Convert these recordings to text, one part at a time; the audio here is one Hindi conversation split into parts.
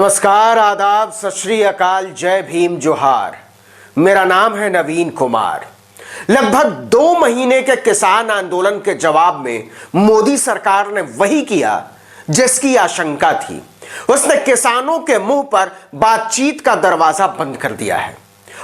नमस्कार, आदाब, सत श्री अकाल, जय भीम, जोहार। मेरा नाम है नवीन कुमार। लगभग 2 महीने के किसान आंदोलन के जवाब में मोदी सरकार ने वही किया जिसकी आशंका थी। उसने किसानों के मुंह पर बातचीत का दरवाजा बंद कर दिया है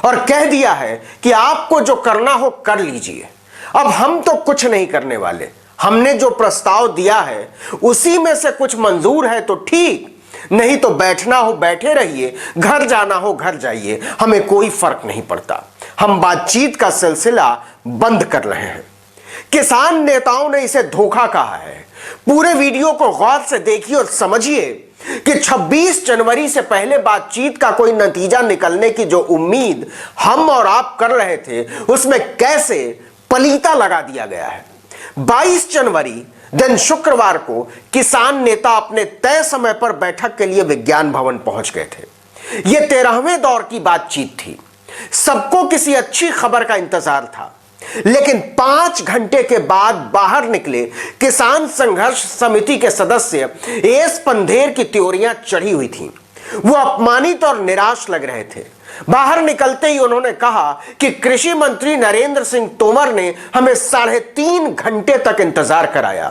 और कह दिया है कि आपको जो करना हो कर लीजिए, अब हम तो कुछ नहीं करने वाले। हमने जो प्रस्ताव दिया है उसी में से कुछ मंजूर है तो ठीक, नहीं तो बैठना हो बैठे रहिए, घर जाना हो घर जाइए, हमें कोई फर्क नहीं पड़ता। हम बातचीत का सिलसिला बंद कर रहे हैं। किसान नेताओं ने इसे धोखा कहा है। पूरे वीडियो को गौर से देखिए और समझिए कि 26 जनवरी से पहले बातचीत का कोई नतीजा निकलने की जो उम्मीद हम और आप कर रहे थे, उसमें कैसे पलीता लगा दिया गया है। 22 जनवरी दिन शुक्रवार को किसान नेता अपने तय समय पर बैठक के लिए विज्ञान भवन पहुंच गए थे। यह 13वें दौर की बातचीत थी। सबको किसी अच्छी खबर का इंतजार था, लेकिन 5 घंटे के बाद बाहर निकले किसान संघर्ष समिति के सदस्य एस पंधेर की त्योरियां चढ़ी हुई थीं। वो अपमानित और निराश लग रहे थे। बाहर निकलते ही उन्होंने कहा कि कृषि मंत्री नरेंद्र सिंह तोमर ने हमें 3.5 घंटे तक इंतजार कराया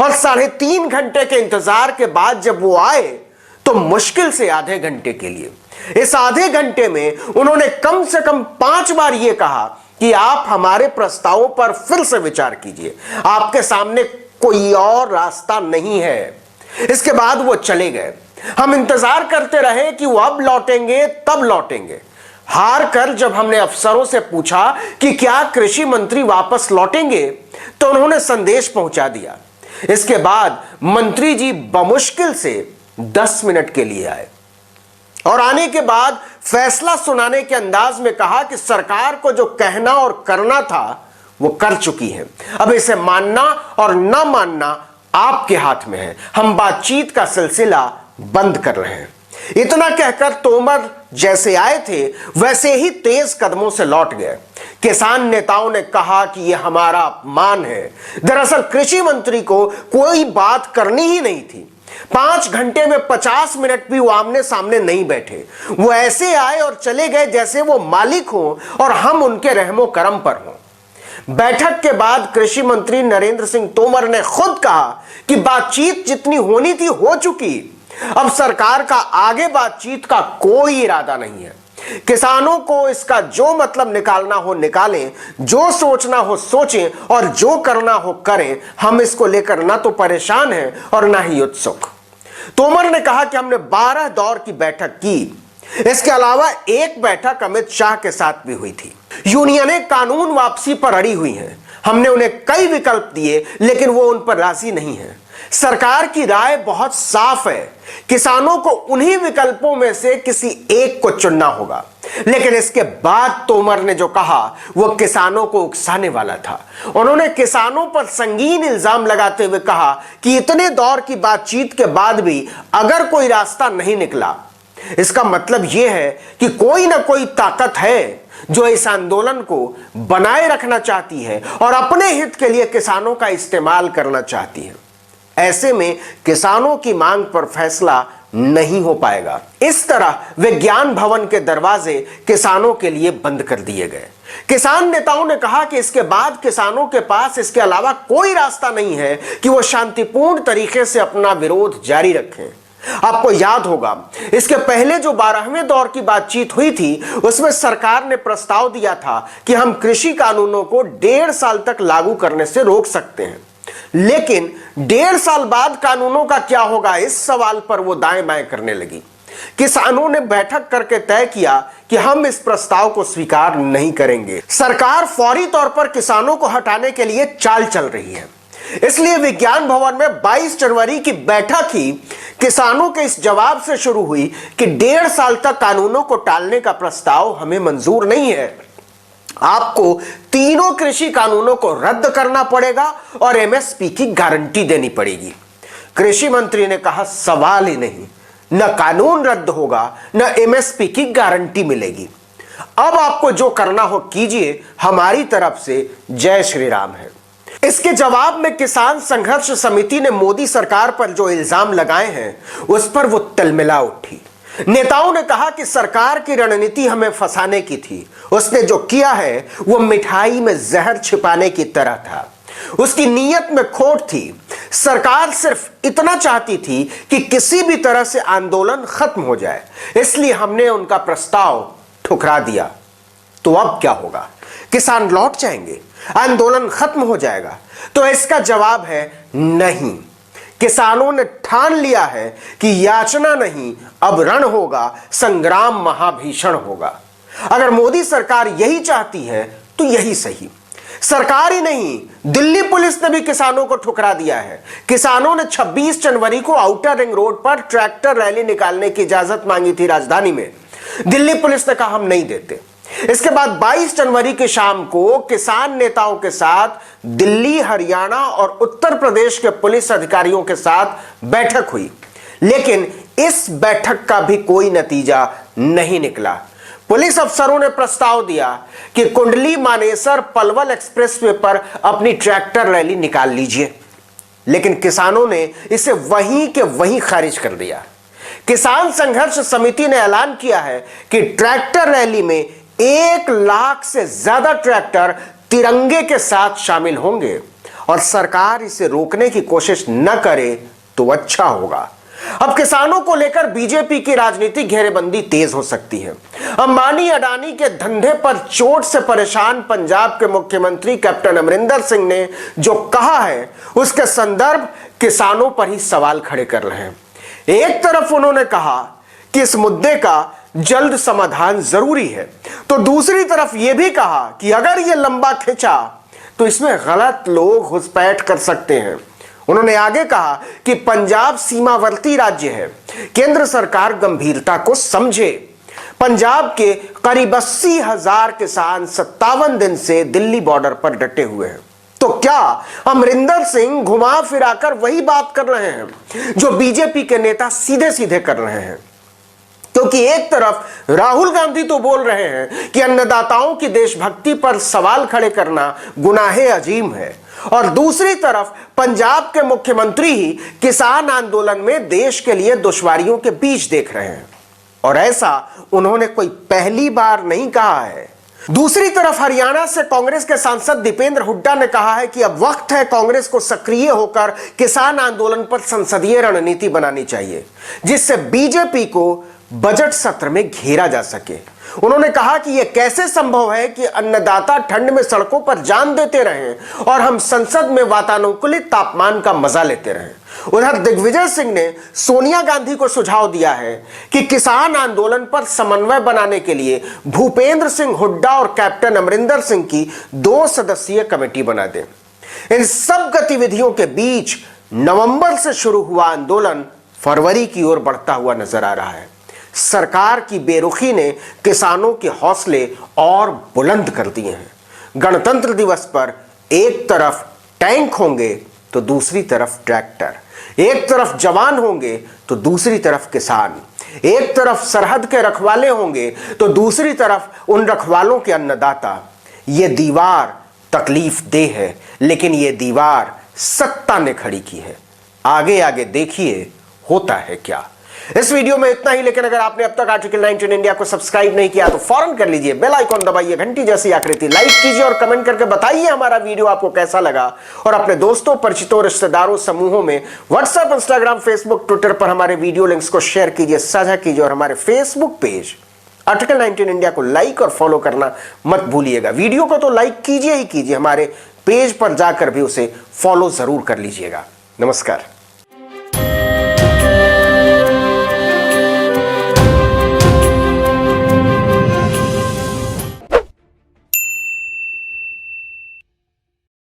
और 3.5 घंटे के इंतजार के बाद जब वो आए तो मुश्किल से आधे घंटे के लिए। इस आधे घंटे में उन्होंने कम से कम 5 बार यह कहा कि आप हमारे प्रस्तावों पर फिर से विचार कीजिए, आपके सामने कोई और रास्ता नहीं है। इसके बाद वो चले गए। हम इंतजार करते रहे कि वो अब लौटेंगे तब लौटेंगे। हार कर जब हमने अफसरों से पूछा कि क्या कृषि मंत्री वापस लौटेंगे, तो उन्होंने संदेश पहुंचा दिया। इसके बाद मंत्री जी बमुश्किल से 10 मिनट के लिए आए और आने के बाद फैसला सुनाने के अंदाज में कहा कि सरकार को जो कहना और करना था वो कर चुकी है। अब इसे मानना और ना मानना आपके हाथ में है। हम बातचीत का सिलसिला बंद कर रहे हैं। इतना कहकर तोमर जैसे आए थे वैसे ही तेज कदमों से लौट गए। किसान नेताओं ने कहा कि यह हमारा अपमान है। दरअसल कृषि मंत्री को कोई बात करनी ही नहीं थी। 5 घंटे में 50 मिनट भी वो आमने सामने नहीं बैठे। वो ऐसे आए और चले गए जैसे वो मालिक हो और हम उनके रहमो करम पर हों। बैठक के बाद कृषि मंत्री नरेंद्र सिंह तोमर ने खुद कहा कि बातचीत जितनी होनी थी हो चुकी, अब सरकार का आगे बातचीत का कोई इरादा नहीं है। किसानों को इसका जो मतलब निकालना हो निकालें, जो सोचना हो सोचें और जो करना हो करें। हम इसको लेकर ना तो परेशान हैं और ना ही उत्सुक। तोमर ने कहा कि हमने 12 दौर की बैठक की। इसके अलावा एक बैठक अमित शाह के साथ भी हुई थी। यूनियनें कानून वापसी पर अड़ी हुई हैं। हमने उन्हें कई विकल्प दिए, लेकिन वो उन पर राजी नहीं है। सरकार की राय बहुत साफ है, किसानों को उन्हीं विकल्पों में से किसी एक को चुनना होगा। लेकिन इसके बाद तोमर ने जो कहा वो किसानों को उकसाने वाला था। उन्होंने किसानों पर संगीन इल्जाम लगाते हुए कहा कि इतने दौर की बातचीत के बाद भी अगर कोई रास्ता नहीं निकला, इसका मतलब यह है कि कोई ना कोई ताकत है जो इस आंदोलन को बनाए रखना चाहती है और अपने हित के लिए किसानों का इस्तेमाल करना चाहती है। ऐसे में किसानों की मांग पर फैसला नहीं हो पाएगा। इस तरह विज्ञान भवन के दरवाजे किसानों के लिए बंद कर दिए गए। किसान नेताओं ने कहा कि इसके बाद किसानों के पास इसके अलावा कोई रास्ता नहीं है कि वो शांतिपूर्ण तरीके से अपना विरोध जारी रखें। आपको याद होगा, इसके पहले जो 12वें दौर की बातचीत हुई थी उसमें सरकार ने प्रस्ताव दिया था कि हम कृषि कानूनों को 1.5 साल तक लागू करने से रोक सकते हैं। लेकिन 1.5 साल बाद कानूनों का क्या होगा, इस सवाल पर वो दाएं बाएं करने लगी। किसानों ने बैठक करके तय किया कि हम इस प्रस्ताव को स्वीकार नहीं करेंगे। सरकार फौरी तौर पर किसानों को हटाने के लिए चाल चल रही है। इसलिए विज्ञान भवन में 22 जनवरी की बैठक ही किसानों के इस जवाब से शुरू हुई कि 1.5 साल तक कानूनों को टालने का प्रस्ताव हमें मंजूर नहीं है। आपको तीनों कृषि कानूनों को रद्द करना पड़ेगा और एमएसपी की गारंटी देनी पड़ेगी। कृषि मंत्री ने कहा, सवाल ही नहीं, न कानून रद्द होगा न एमएसपी की गारंटी मिलेगी। अब आपको जो करना हो कीजिए, हमारी तरफ से जय श्री राम है। इसके जवाब में किसान संघर्ष समिति ने मोदी सरकार पर जो इल्जाम लगाए हैं उस पर वो तिलमिला उठी। नेताओं ने कहा कि सरकार की रणनीति हमें फंसाने की थी। उसने जो किया है वो मिठाई में जहर छिपाने की तरह था। उसकी नीयत में खोट थी। सरकार सिर्फ इतना चाहती थी कि किसी भी तरह से आंदोलन खत्म हो जाए, इसलिए हमने उनका प्रस्ताव ठुकरा दिया। तो अब क्या होगा? किसान लौट जाएंगे? आंदोलन खत्म हो जाएगा? तो इसका जवाब है नहीं। किसानों ने ठान लिया है कि याचना नहीं, अब रण होगा, संग्राम महाभीषण होगा। अगर मोदी सरकार यही चाहती है तो यही सही। सरकार ही नहीं, दिल्ली पुलिस ने भी किसानों को ठुकरा दिया है। किसानों ने 26 जनवरी को आउटर रिंग रोड पर ट्रैक्टर रैली निकालने की इजाजत मांगी थी राजधानी में। दिल्ली पुलिस ने कहा हम नहीं देते। इसके बाद 22 जनवरी की शाम को किसान नेताओं के साथ दिल्ली, हरियाणा और उत्तर प्रदेश के पुलिस अधिकारियों के साथ बैठक हुई, लेकिन इस बैठक का भी कोई नतीजा नहीं निकला। पुलिस अफसरों ने प्रस्ताव दिया कि कुंडली मानेसर पलवल एक्सप्रेसवे पर अपनी ट्रैक्टर रैली निकाल लीजिए, लेकिन किसानों ने इसे वहीं के वहीं खारिज कर दिया। किसान संघर्ष समिति ने ऐलान किया है कि ट्रैक्टर रैली में 1 लाख से ज्यादा ट्रैक्टर तिरंगे के साथ शामिल होंगे और सरकार इसे रोकने की कोशिश न करे तो अच्छा होगा। अब किसानों को लेकर बीजेपी की राजनीतिक घेरेबंदी तेज हो सकती है। अंबानी अडानी के धंधे पर चोट से परेशान पंजाब के मुख्यमंत्री कैप्टन अमरिंदर सिंह ने जो कहा है उसके संदर्भ किसानों पर ही सवाल खड़े कर रहे हैं। एक तरफ उन्होंने कहा कि इस मुद्दे का जल्द समाधान जरूरी है, तो दूसरी तरफ यह भी कहा कि अगर यह लंबा खिंचा तो इसमें गलत लोग घुसपैठ कर सकते हैं। उन्होंने आगे कहा कि पंजाब सीमावर्ती राज्य है, केंद्र सरकार गंभीरता को समझे। पंजाब के करीब 80,000 किसान 57 दिन से दिल्ली बॉर्डर पर डटे हुए हैं। तो क्या अमरिंदर सिंह घुमा फिराकर वही बात कर रहे हैं जो बीजेपी के नेता सीधे सीधे कर रहे हैं? क्योंकि एक तरफ राहुल गांधी तो बोल रहे हैं कि अन्नदाताओं की देशभक्ति पर सवाल खड़े करना गुनाहे अजीम है, और दूसरी तरफ पंजाब के मुख्यमंत्री ही किसान आंदोलन में देश के लिए दुश्वारियों के बीच देख रहे हैं, और ऐसा उन्होंने कोई पहली बार नहीं कहा है। दूसरी तरफ हरियाणा से कांग्रेस के सांसद दीपेंद्र हुड्डा ने कहा है कि अब वक्त है कांग्रेस को सक्रिय होकर किसान आंदोलन पर संसदीय रणनीति बनानी चाहिए, जिससे बीजेपी को बजट सत्र में घेरा जा सके। उन्होंने कहा कि यह कैसे संभव है कि अन्नदाता ठंड में सड़कों पर जान देते रहें और हम संसद में वातानुकूलित तापमान का मजा लेते रहें। उधर दिग्विजय सिंह ने सोनिया गांधी को सुझाव दिया है कि किसान आंदोलन पर समन्वय बनाने के लिए भूपेंद्र सिंह हुड्डा और कैप्टन अमरिंदर सिंह की 2 सदस्यीय कमेटी बना दें। इन सब गतिविधियों के बीच नवंबर से शुरू हुआ आंदोलन फरवरी की ओर बढ़ता हुआ नजर आ रहा है। सरकार की बेरुखी ने किसानों के हौसले और बुलंद कर दिए हैं। गणतंत्र दिवस पर एक तरफ टैंक होंगे तो दूसरी तरफ ट्रैक्टर, एक तरफ जवान होंगे तो दूसरी तरफ किसान, एक तरफ सरहद के रखवाले होंगे तो दूसरी तरफ उन रखवालों के अन्नदाता। ये दीवार तकलीफ दे है, लेकिन ये दीवार सत्ता ने खड़ी की है। आगे आगे देखिए होता है क्या। इस वीडियो में इतना ही, लेकिन अगर आपने अब तक आर्टिकल 19 इंडिया को सब्सक्राइब नहीं किया तो फौरन कर लीजिए, बेल आइकॉन दबाइए, घंटी जैसी आकृति लाइक कीजिए और कमेंट करके बताइए हमारा वीडियो आपको कैसा लगा। और अपने दोस्तों, परिचितों, रिश्तेदारों, समूहों में व्हाट्सएप, इंस्टाग्राम, फेसबुक, ट्विटर पर हमारे वीडियो लिंक्स को शेयर कीजिए, साझा कीजिए और हमारे फेसबुक पेज आर्टिकल 19 इंडिया को लाइक और फॉलो करना मत भूलिएगा। वीडियो को तो लाइक कीजिए ही कीजिए, हमारे पेज पर जाकर भी उसे फॉलो जरूर कर लीजिएगा। नमस्कार।